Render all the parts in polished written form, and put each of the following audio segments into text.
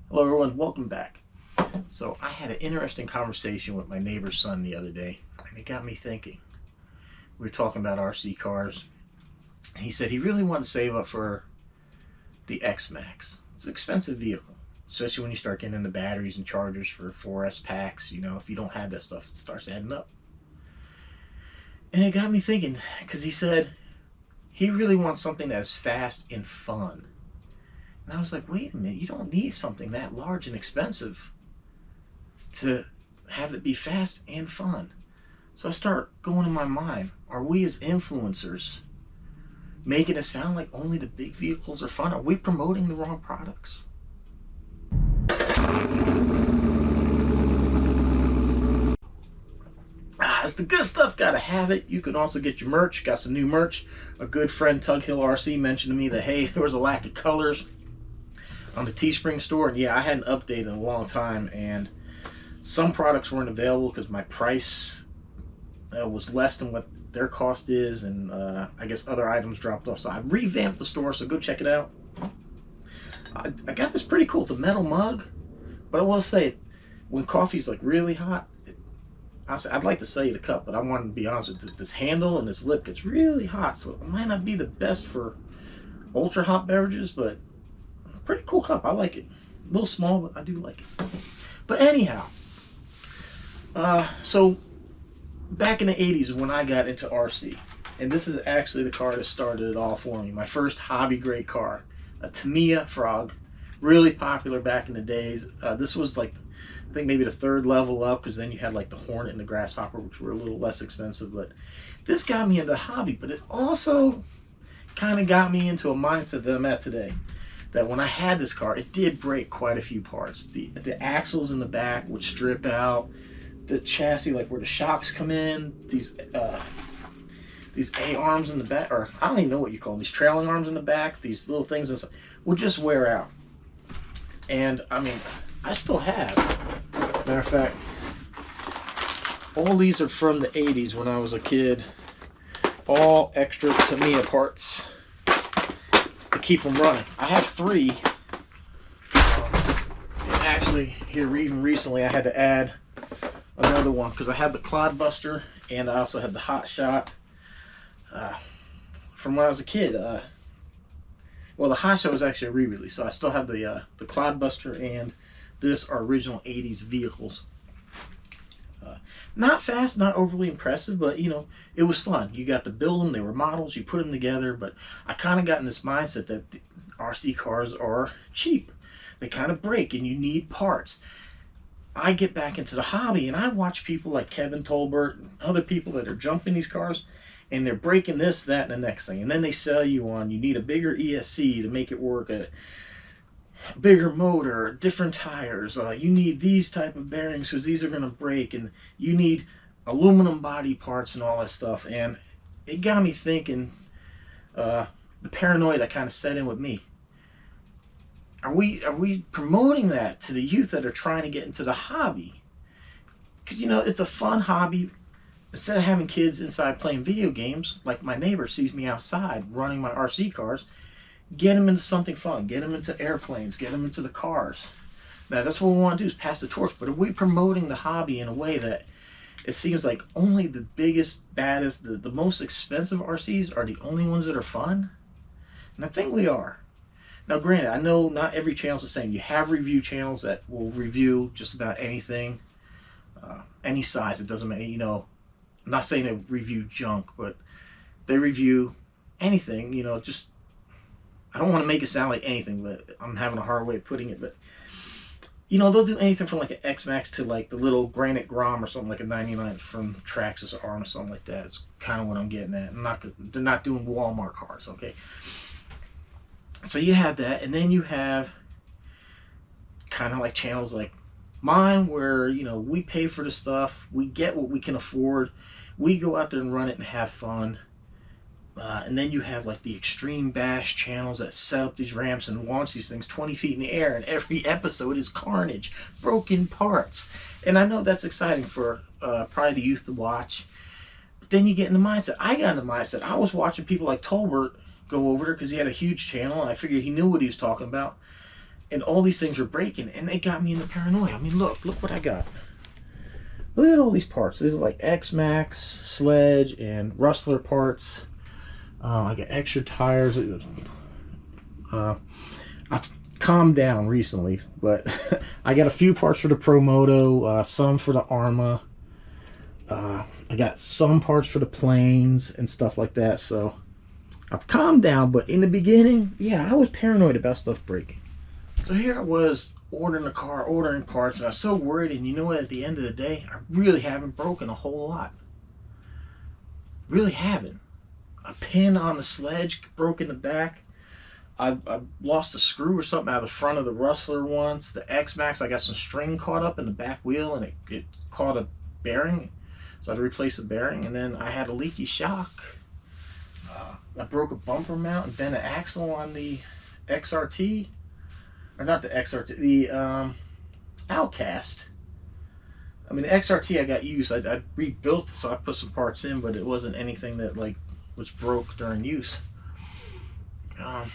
Hello everyone, welcome back. So I had an interesting conversation with my neighbor's son the other day, and it got me thinking. We were talking about RC cars. He said he really wanted to save up for the X-Max. It's an expensive vehicle, especially when you start getting into batteries and chargers for 4S packs. You know, if you don't have that stuff, it starts adding up. And it got me thinking, because he said he really wants something that is fast and fun. And I was like, wait a minute, you don't need something that large and expensive to have it be fast and fun. So I start going in my mind, are we as influencers making it sound like only the big vehicles are fun? Are we promoting the wrong products? It's the good stuff, gotta have it. You can also get your merch, got some new merch. A good friend, Tug Hill RC, mentioned to me that, hey, there was a lack of colors on the Teespring store, and yeah, I hadn't updated in a long time, and some products weren't available because my price was less than what their cost is, and I guess other items dropped off. So I revamped the store, so go check it out. I got this pretty cool. It's a metal mug, but I will say, when coffee's like really hot, I'd like to sell you the cup, but I want to be honest with you, this handle and this lip gets really hot, so it might not be the best for ultra hot beverages, but pretty cool cup. I like it. A little small, but I do like it. But anyhow, so back in the 80s when I got into RC, and this is actually the car that started it all for me. My first hobby grade car, a Tamiya Frog, really popular back in the days. This was like, I think maybe the third level up, because then you had like the Hornet and the Grasshopper, which were a little less expensive. But this got me into the hobby, but it also kind of got me into a mindset that I'm at today. That when I had this car, it did break quite a few parts. The axles in the back would strip out. The chassis, like where the shocks come in, these A-arms in the back, or I don't even know what you call them, these trailing arms in the back, these little things and stuff, would just wear out. And I mean, I still have. Matter of fact, all these are from the 80s when I was a kid. All extra Tamiya parts to keep them running. I have 3. Actually, here even recently I had to add another one because I had the Clodbuster and I also had the Hot Shot from when I was a kid. Well, the Hot Shot was actually a re-release, so I still have the Clodbuster and this are original 80s vehicles. Not fast, not overly impressive, but you know, it was fun. You got to build them, they were models, you put them together, but I kind of got in this mindset that the RC cars are cheap. They kind of break and you need parts. I get back into the hobby and I watch people like Kevin Tolbert and other people that are jumping these cars and they're breaking this, that, and the next thing. And then they sell you on, you need a bigger ESC to make it work, a bigger motor, different tires, you need these type of bearings because these are going to break, and you need aluminum body parts and all that stuff. And it got me thinking, the paranoia that kind of set in with me. Are we promoting that to the youth that are trying to get into the hobby? Because you know, it's a fun hobby. Instead of having kids inside playing video games, like my neighbor sees me outside running my RC cars, get them into something fun. Get them into airplanes. Get them into the cars. Now, that's what we want to do, is pass the torch. But are we promoting the hobby in a way that it seems like only the biggest, baddest, the most expensive RCs are the only ones that are fun? And I think we are. Now, granted, I know not every channel is the same. You have review channels that will review just about anything, any size. It doesn't matter. You know, I'm not saying they review junk, but they review anything. You know, just, I don't want to make it sound like anything, but I'm having a hard way of putting it. But you know, they'll do anything from like an X-Max to like the little Granite Grom or something, like a 99 from Traxxas or Arm or something like that. It's kind of what I'm getting at. They're not doing Walmart cars, okay? So you have that, and then you have kind of like channels like mine where, you know, we pay for the stuff, we get what we can afford, we go out there and run it and have fun. And then you have like the extreme bash channels that set up these ramps and launch these things 20 feet in the air, and every episode is carnage, broken parts. And I know that's exciting for probably the youth to watch. But then you get in the mindset. I got in the mindset. I was watching people like Tolbert go over there because he had a huge channel, and I figured he knew what he was talking about. And all these things were breaking, and they got me into paranoia. I mean, look what I got. Look at all these parts. These are like X-Max, Sledge, and Rustler parts. I got extra tires. I've calmed down recently, but I got a few parts for the Pro Moto, some for the Arma. I got some parts for the planes and stuff like that. So I've calmed down, but in the beginning, yeah, I was paranoid about stuff breaking. So here I was ordering a car, ordering parts, and I was so worried. And you know what? At the end of the day, I really haven't broken a whole lot. Really haven't. A pin on the Sledge broke in the back. I lost a screw or something out of the front of the Rustler once. The X-Max, I got some string caught up in the back wheel, and it caught a bearing. So I had to replace the bearing. And then I had a leaky shock. I broke a bumper mount and bent an axle on the XRT. Or not the XRT, the Outcast. I mean, the XRT I got used. I rebuilt it, so I put some parts in, but it wasn't anything that like was broke during use. But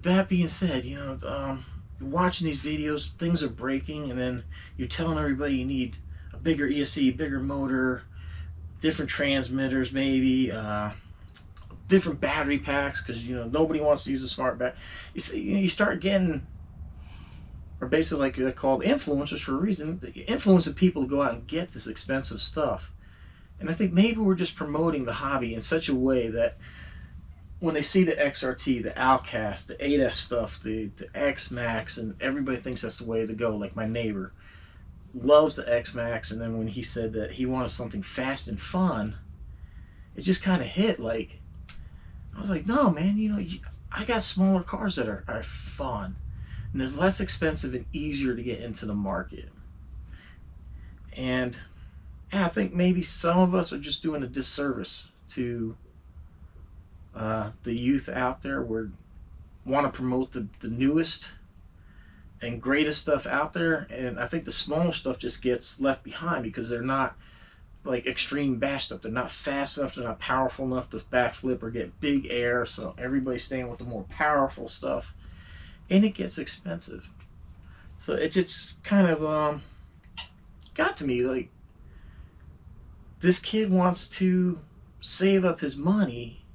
that being said, you know, you're watching these videos, things are breaking, and then you're telling everybody you need a bigger ESC, bigger motor, different transmitters, maybe. Different battery packs, because you know nobody wants to use a smart battery. You see, you start getting, or basically like they're called influencers for a reason, influencing people to go out and get this expensive stuff. And I think maybe we're just promoting the hobby in such a way that when they see the XRT, the Outcast, the 8S stuff, the X-Max, and everybody thinks that's the way to go. Like my neighbor loves the X-Max, and then when he said that he wanted something fast and fun, it just kind of hit like, I was like, no, man, you know, I got smaller cars that are fun. And they're less expensive and easier to get into the market. And yeah, I think maybe some of us are just doing a disservice to the youth out there. We want to promote the newest and greatest stuff out there. And I think the smaller stuff just gets left behind because they're not like extreme bash stuff. They're not fast enough, they're not powerful enough to backflip or get big air, so everybody's staying with the more powerful stuff, and it gets expensive. So it just kind of got to me like, this kid wants to save up his money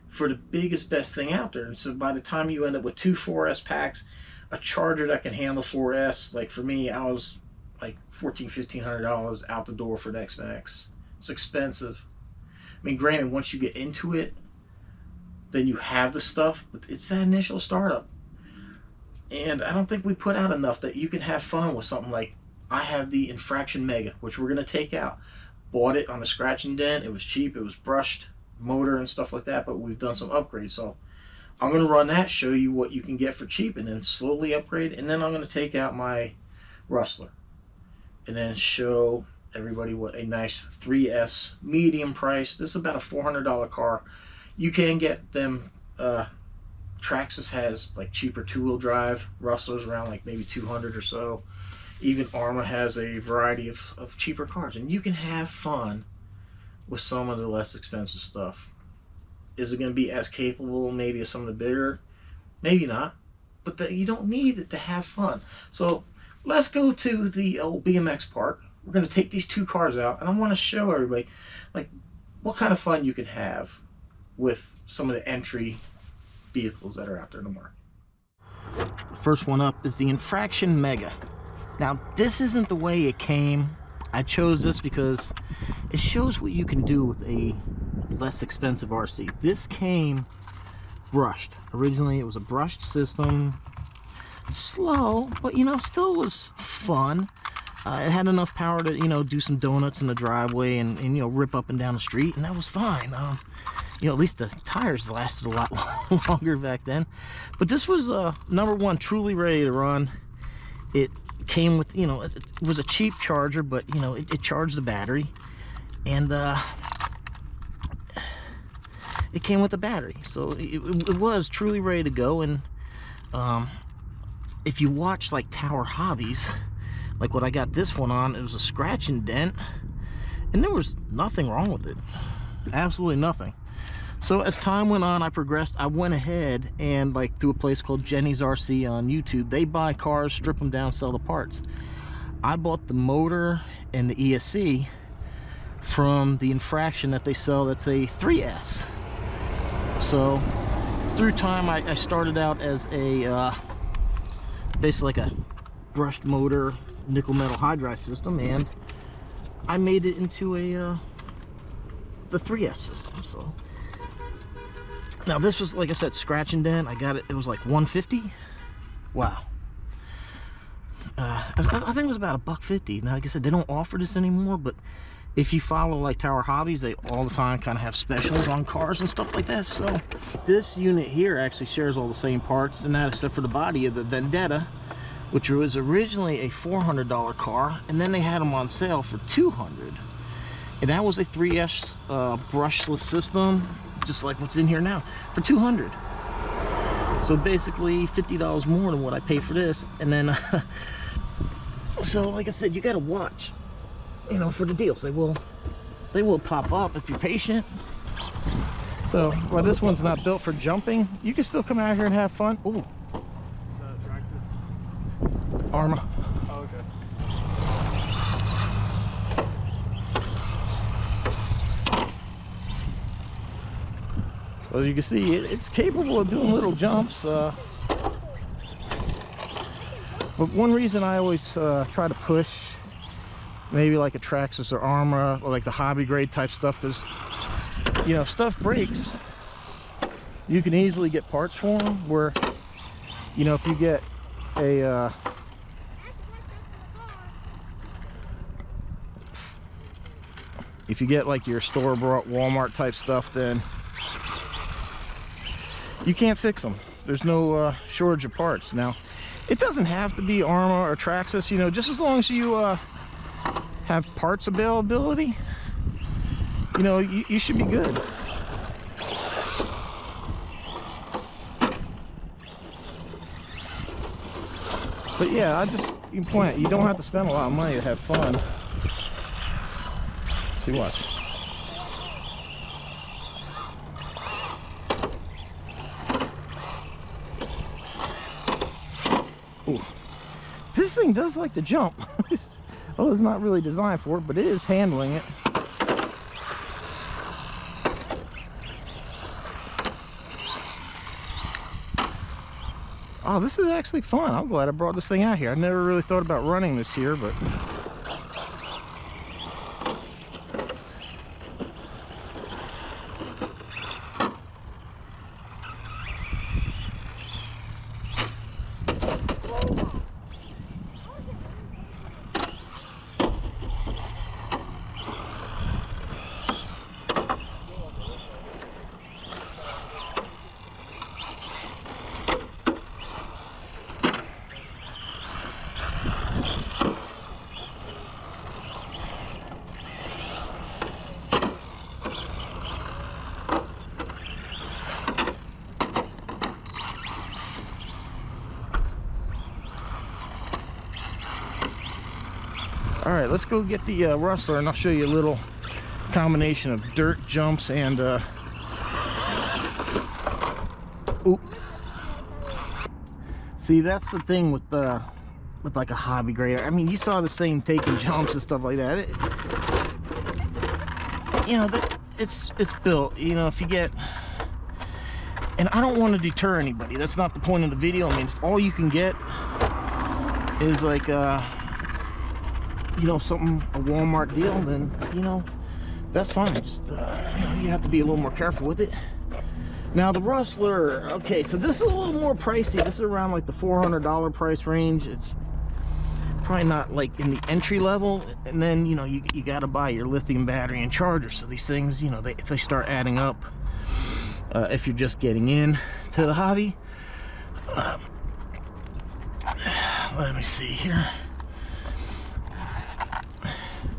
for the biggest, best thing out there. And so by the time you end up with 2 4S packs, a charger that can handle 4S, like for me, I was like $1,400-$1,500 out the door for the X-Max. It's expensive. I mean, granted, once you get into it, then you have the stuff, but it's that initial startup. And I don't think we put out enough that you can have fun with something like, I have the Infraction Mega, which we're going to take out. Bought it on a scratch and dent. It was cheap. It was brushed, motor and stuff like that, but we've done some upgrades. So I'm going to run that, show you what you can get for cheap, and then slowly upgrade. And then I'm going to take out my Rustler and then show everybody what a nice 3S medium price. This is about a $400 car. You can get them. Traxxas has like cheaper 2-wheel drive. Rustler's around like maybe 200 or so. Even Arma has a variety of cheaper cars, and you can have fun with some of the less expensive stuff. Is it going to be as capable maybe as some of the bigger? Maybe not, but you don't need it to have fun. So let's go to the old BMX park. We're going to take these 2 cars out, and I want to show everybody like what kind of fun you can have with some of the entry vehicles that are out there in the market. The first one up is the Infraction Mega. Now, this isn't the way it came. I chose this because it shows what you can do with a less expensive RC. This came brushed. Originally, it was a brushed system. Slow, but you know, still was fun. It had enough power to, you know, do some donuts in the driveway and you know, rip up and down the street, and that was fine. You know, at least the tires lasted a lot longer back then. But this was number one, truly ready to run. It came with, you know, it was a cheap charger, but you know, it charged the battery, and it came with a battery, so it was truly ready to go. And if you watch like Tower Hobbies, like what I got this one on, it was a scratch and dent, and there was nothing wrong with it, absolutely nothing. So as time went on, I progressed. I went ahead and, like, through a place called Jenny's RC on YouTube, they buy cars, strip them down, sell the parts. I bought the motor and the ESC from the Infraction that they sell, that's a 3S. So through time, I started out as a basically like a brushed motor nickel metal hydride system, and I made it into a the 3S system. So now this was, like I said, scratch and dent. I got it, it was like 150. Wow. I think it was about $1.50. Now, like I said, they don't offer this anymore, but if you follow like Tower Hobbies, they all the time kind of have specials on cars and stuff like that. So this unit here actually shares all the same parts, and that except for the body of the Vendetta, which was originally a $400 car, and then they had them on sale for $200. And that was a 3S brushless system, just like what's in here now, for $200. So basically $50 more than what I paid for this. And then so like I said, you gotta watch, you know, for the deals. They will pop up if you're patient. So while this one's not built for jumping, you can still come out here and have fun. Ooh. Traxxas. Arma. Oh, okay. So as you can see, it's capable of doing little jumps. But one reason I always try to push maybe like a Traxxas or Arma, or like the hobby grade type stuff, because, you know, if stuff breaks, you can easily get parts for them. Where, you know, if you get a if you get like your store-bought Walmart type stuff, then you can't fix them. There's no shortage of parts. Now, it doesn't have to be Arma or Traxxas, you know, just as long as you have parts availability, you know, you should be good. But yeah, you can point out, you don't have to spend a lot of money to have fun. See, watch. Ooh. This thing does like to jump. Well, it's not really designed for it, but it is handling it. Oh, this is actually fun. I'm glad I brought this thing out here. I never really thought about running this here, but all right, let's go get the rustler, and I'll show you a little combination of dirt jumps and oop. See, that's the thing with like a hobby grader. I mean, you saw the same taking jumps and stuff like that. You know, it's built, you know, if you get, and I don't want to deter anybody, that's not the point of the video. I mean, if all you can get is like you know, something, a Walmart deal, then, you know, that's fine. Just you know, you have to be a little more careful with it. Now the rustler, okay, so this is a little more pricey. This is around like the $400 price range. It's probably not like in the entry level, and then, you know, you got to buy your lithium battery and charger. So these things, you know, they start adding up if you're just getting in to the hobby. Let me see here.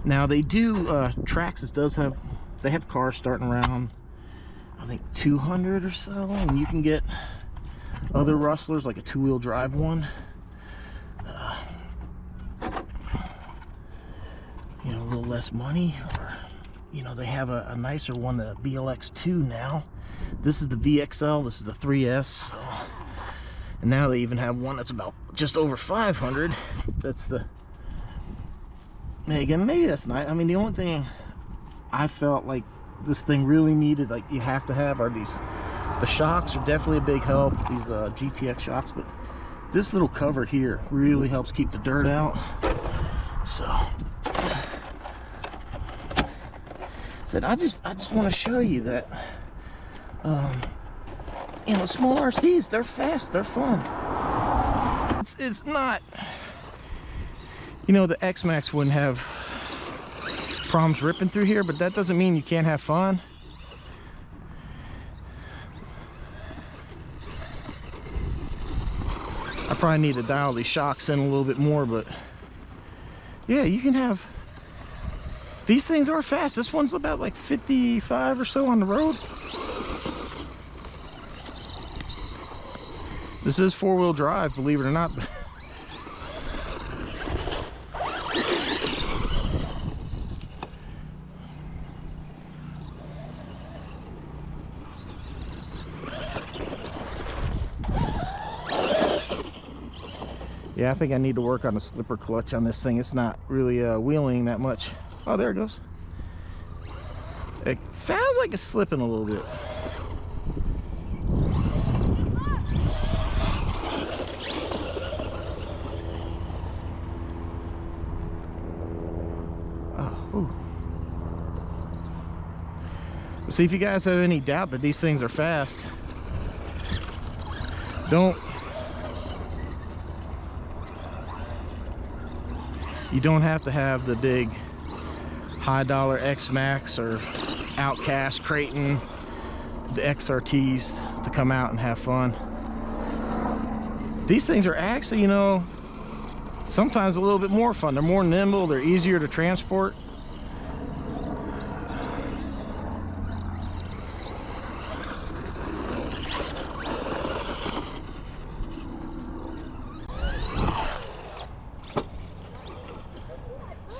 Now they do, Traxxas does have, they have cars starting around, I think 200 or so, and you can get other rustlers, like a two-wheel drive one, you know, a little less money, or you know, they have a nicer one, the BLX2 now. This is the VXL, this is the 3S. So, and now they even have one that's about just over 500. That's the Mega. Maybe that's nice. I mean, the only thing I felt like this thing really needed, like you have to have, are these. The shocks are definitely a big help, these GTX shocks, but this little cover here really helps keep the dirt out. So, I just want to show you that, you know, small RCs, they're fast, they're fun. It's not, you know, the X-Max wouldn't have problems ripping through here, but that doesn't mean you can't have fun. I probably need to dial these shocks in a little bit more, but yeah, you can have, these things are fast. This one's about like 55 or so on the road. This is four-wheel drive, believe it or not. Yeah, I think I need to work on the slipper clutch on this thing. It's not really wheeling that much. Oh, there it goes. It sounds like it's slipping a little bit. Oh, ooh. See, if you guys have any doubt that these things are fast, you don't have to have the big high dollar X-Max or Outcast, Creighton, the XRTs to come out and have fun. These things are actually, you know, sometimes a little bit more fun. They're more nimble, they're easier to transport.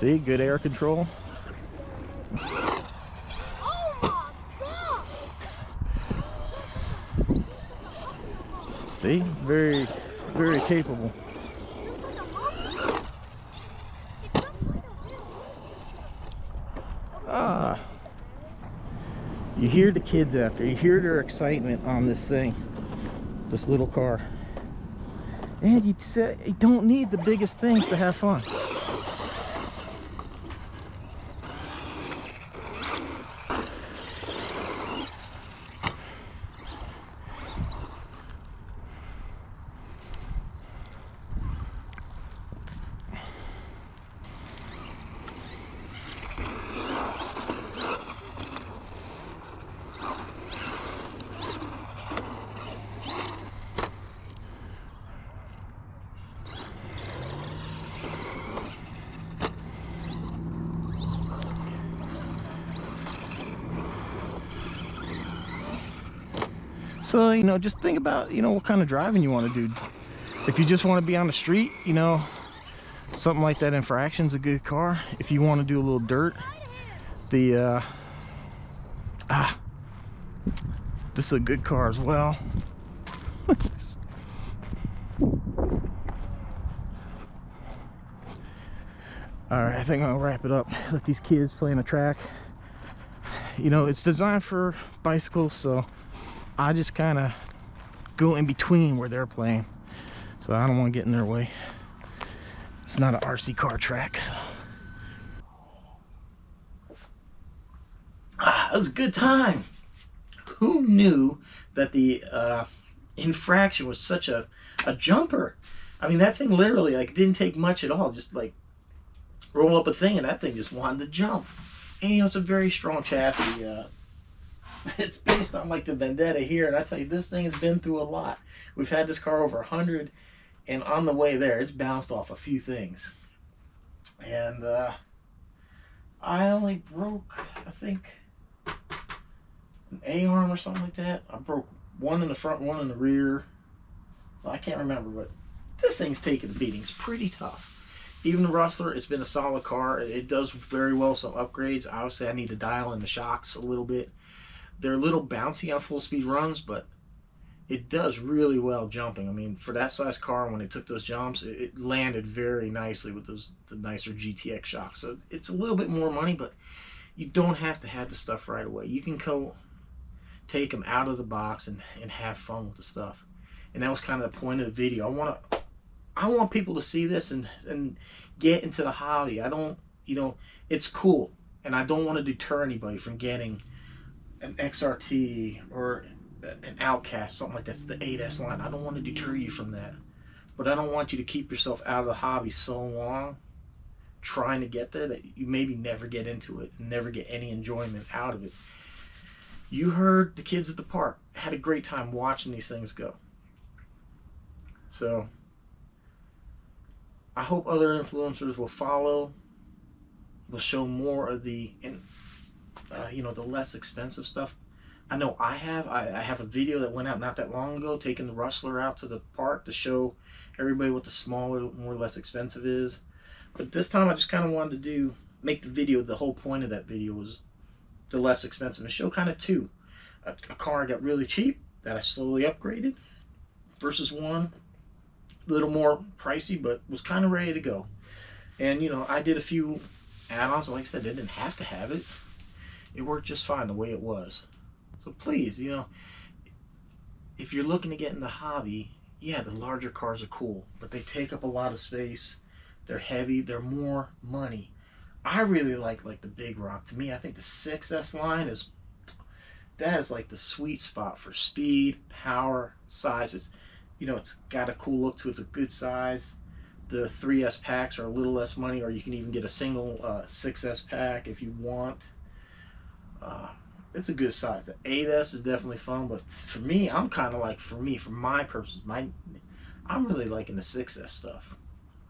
See, good air control. Oh my God. See, very, very capable. Ah, you hear the kids out there. You hear their excitement on this thing, this little car. And you don't need the biggest things to have fun. So, you know, just think about, you know, what kind of driving you want to do. If you just want to be on the street, you know, something like that Infraction's a good car. If you want to do a little dirt, this is a good car as well. All right, I think I'm gonna wrap it up. Let these kids play on the track. You know, it's designed for bicycles, so I just kind of go in between where they're playing, so I don't want to get in their way. It's not an RC car track. It was a good time. Who knew that the Infraction was such a jumper? I mean, that thing literally like didn't take much at all. Just like roll up a thing and that thing just wanted to jump. And you know, it's a very strong chassis. It's based on like the Vendetta here, and I tell you, this thing has been through a lot. We've had this car over 100, and on the way there, it's bounced off a few things. And I only broke, I think, an A-arm or something like that. I broke one in the front, one in the rear. I can't remember, but this thing's taking a beating. It's pretty tough. Even the Rustler, it's been a solid car. It does very well. Some upgrades. Obviously, I need to dial in the shocks a little bit. They're a little bouncy on full speed runs, but it does really well jumping. I mean, for that size car, when it took those jumps, it landed very nicely with the nicer GTX shocks. So it's a little bit more money, but you don't have to have the stuff right away. You can go take them out of the box and have fun with the stuff. And that was kind of the point of the video. I want people to see this and get into the hobby. I don't, it's cool, and I don't want to deter anybody from getting an XRT or an Outcast, something like that's the 8S line. I don't want to deter you from that, but I don't want you to keep yourself out of the hobby so long trying to get there that you maybe never get into it and never get any enjoyment out of it. You heard the kids at the park had a great time watching these things go. So I hope other influencers will follow, will show more of the the less expensive stuff. I know I have a video that went out not that long ago, taking the Rustler out to the park to show everybody what the smaller, more or less expensive is. But this time I just kind of wanted to make the video, the whole point of that video was the less expensive, and show kind of two. A car I got really cheap that I slowly upgraded versus one a little more pricey but was kind of ready to go. And I did a few add-ons. Like I said, they didn't have to have it. It worked just fine the way it was. So please, if you're looking to get in the hobby, yeah, the larger cars are cool, but they take up a lot of space. They're heavy. They're more money. I really like the Big Rock. To me, I think the 6S line is like the sweet spot for speed, power, size. It's got a cool look to it. It's a good size. The 3S packs are a little less money, or you can even get a single 6S pack if you want. It's a good size. The 8S is definitely fun, but for me, I'm kind of like, for my purposes, I'm really liking the 6S stuff.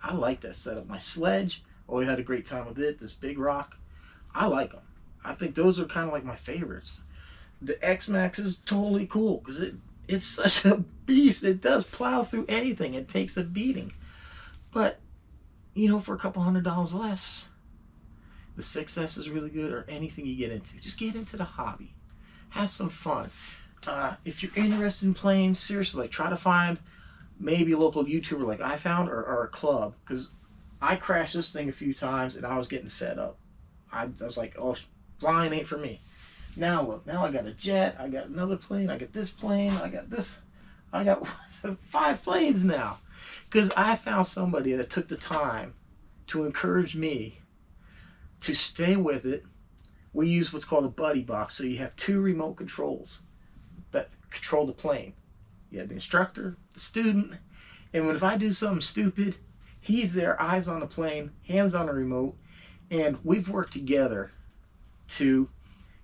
I like that setup. My Sledge, always had a great time with it. This Big Rock, I like them. I think those are kind of like my favorites. The X-Max is totally cool because it's such a beast. It does plow through anything. It takes a beating. But, for a couple $100 less, the 6S is really good, or anything you get into. Just get into the hobby. Have some fun. If you're interested in playing, seriously, try to find maybe a local YouTuber like I found, or a club, because I crashed this thing a few times and I was getting fed up. I was like, oh, flying ain't for me. Now look, now I got a jet, I got another plane, I got this plane, I got 5 planes now. Because I found somebody that took the time to encourage me to stay with it. We use what's called a buddy box. So you have 2 remote controls that control the plane. You have the instructor, the student, and if I do something stupid, he's there, eyes on the plane, hands on the remote, and we've worked together to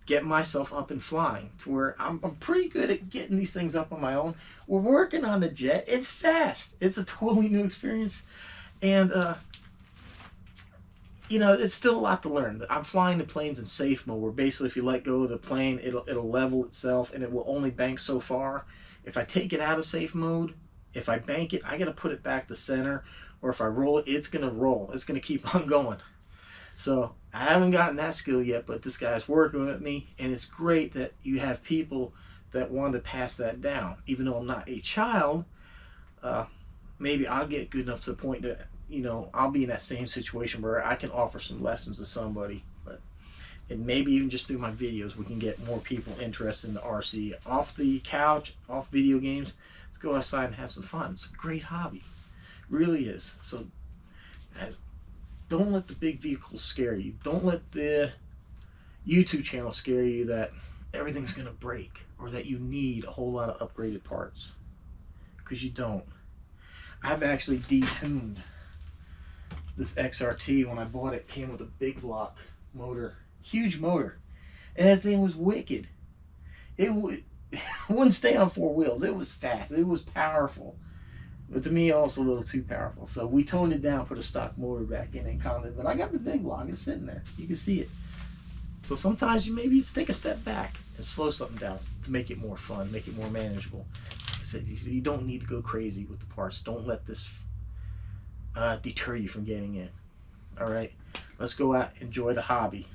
get myself up and flying to where I'm pretty good at getting these things up on my own. We're working on the jet. It's fast. It's a totally new experience, and it's still a lot to learn. I'm flying the planes in safe mode, where basically if you let go of the plane, it'll level itself and it will only bank so far. If I take it out of safe mode, if I bank it, I got to put it back to center, or if I roll it, it's going to roll. It's going to keep on going. So I haven't gotten that skill yet, but this guy's working with me, and it's great that you have people that want to pass that down. Even though I'm not a child, maybe I'll get good enough to the point that, I'll be in that same situation where I can offer some lessons to somebody. And maybe even just through my videos, we can get more people interested in the RC. Off the couch, off video games, let's go outside and have some fun. It's a great hobby. It really is. So don't let the big vehicles scare you. Don't let the YouTube channel scare you that everything's going to break, or that you need a whole lot of upgraded parts. Because you don't. I've actually detuned this XRT. When I bought it, it came with a big block motor. Huge motor, and that thing was wicked. It wouldn't stay on 4 wheels. It was fast, it was powerful, but to me also a little too powerful. So we toned it down, put a stock motor back in, and calmed it. But I got the big block. It's sitting there, you can see it. So sometimes you maybe just take a step back and slow something down to make it more fun, make it more manageable. I said, you don't need to go crazy with the parts. Don't let this deter you from getting in. All right, let's go out, enjoy the hobby.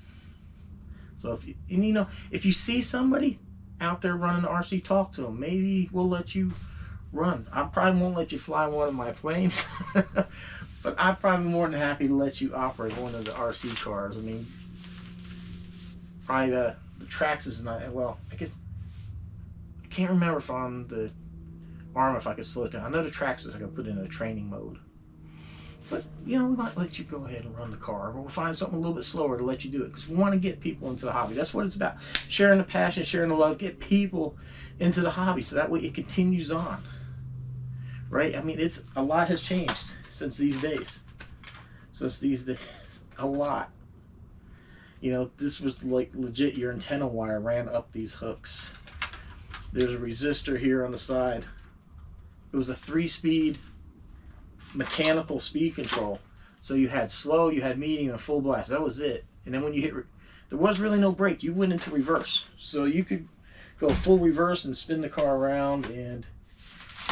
So if you, and you know, if you see somebody out there running the RC, talk to them. Maybe we'll let you run. I probably won't let you fly one of my planes, but I'm probably more than happy to let you operate one of the RC cars. I mean, probably the traxxas is not, well, I guess, I can't remember if on the arm if I could slow it down. I know the traxxas I can put in a training mode. But, you know, we might let you go ahead and run the car. We'll find something a little bit slower to let you do it because we want to get people into the hobby. That's what it's about. Sharing the passion, sharing the love, get people into the hobby so that way it continues on. Right? I mean, it's a lot has changed since these days. A lot. You know, this was like legit, your antenna wire ran up these hooks. There's a resistor here on the side. It was a 3-speed mechanical speed control. So you had slow, you had medium, and full blast. That was it. And then when you hit, there was really no brake. You went into reverse. So you could go full reverse and spin the car around, and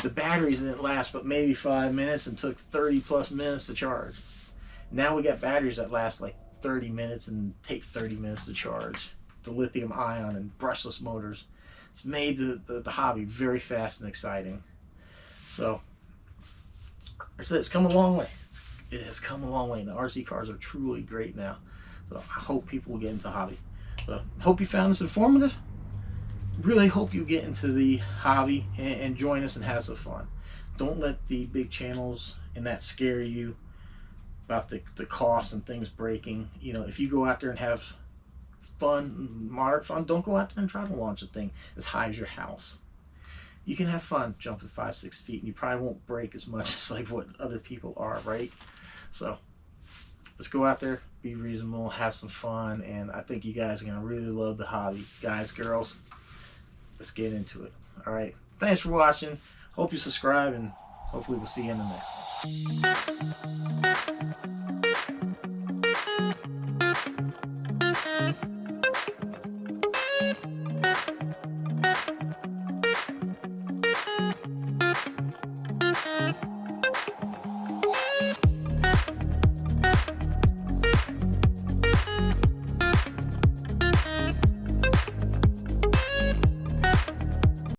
the batteries didn't last but maybe 5 minutes and took 30 plus minutes to charge. Now we got batteries that last like 30 minutes and take 30 minutes to charge. The lithium ion and brushless motors. It's made the hobby very fast and exciting. So it's come a long way. It has come a long way. And the RC cars are truly great now. So I hope people will get into the hobby. So I hope you found this informative. Really hope you get into the hobby and join us and have some fun. Don't let the big channels and that scare you about the cost and things breaking. You know, if you go out there and have fun, moderate fun, don't go out there and try to launch a thing as high as your house. You can have fun jumping 5-6 feet and you probably won't break as much as like what other people are, right? So let's go out there, be reasonable, have some fun, and I think you guys are going to really love the hobby. Guys, girls, let's get into it. All right, thanks for watching. Hope you subscribe, and hopefully we'll see you in the next one.